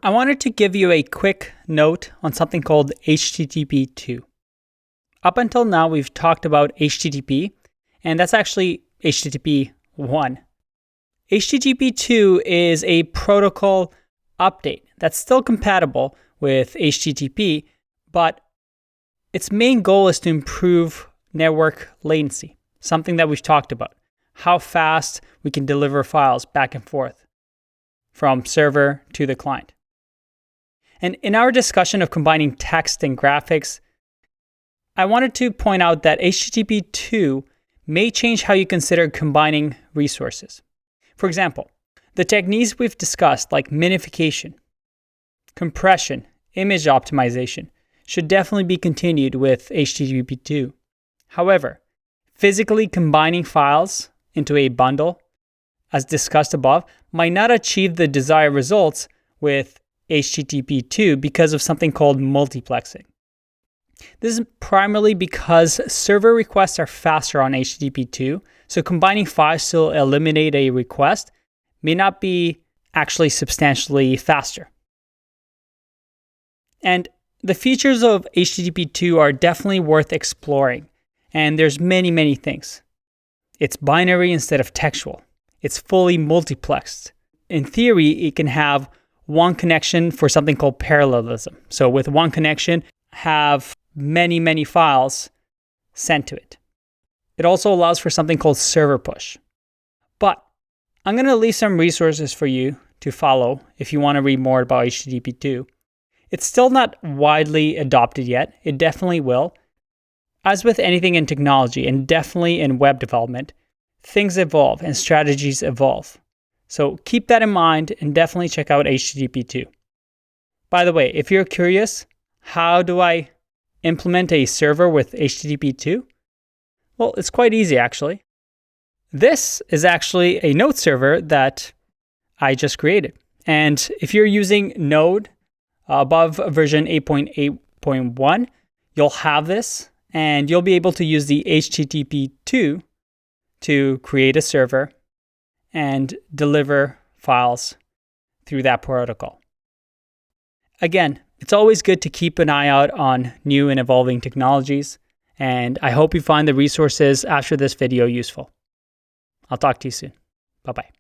I wanted to give you a quick note on something called HTTP 2. Up until now, we've talked about HTTP, and that's actually HTTP 1. HTTP 2 is a protocol update that's still compatible with HTTP, but its main goal is to improve network latency, something that we've talked about, how fast we can deliver files back and forth from server to the client. And in our discussion of combining text and graphics, I wanted to point out that HTTP 2 may change how you consider combining resources. For example, the techniques we've discussed like minification, compression, image optimization should definitely be continued with HTTP 2. However, physically combining files into a bundle, as discussed above, might not achieve the desired results with HTTP 2 because of something called multiplexing. This is primarily because server requests are faster on HTTP 2, so combining files to eliminate a request may not be actually substantially faster. And the features of HTTP 2 are definitely worth exploring, and there's many things. It's binary instead of textual. It's fully multiplexed. In theory, it can have one connection for something called parallelism. So with one connection, have many files sent to it. It also allows for something called server push. But I'm going to leave some resources for you to follow if you want to read more about HTTP 2. It's still not widely adopted yet. It definitely will. As with anything in technology, and definitely in web development, things evolve and strategies evolve. So keep that in mind and definitely check out HTTP 2. By the way, if you're curious, how do I implement a server with HTTP 2? Well, it's quite easy actually. This is actually a Node server that I just created. And if you're using Node above version 8.8.1, you'll have this and you'll be able to use the HTTP 2 to create a server and deliver files through that protocol. Again, it's always good to keep an eye out on new and evolving technologies, and I hope you find the resources after this video useful. I'll talk to you soon. Bye-bye.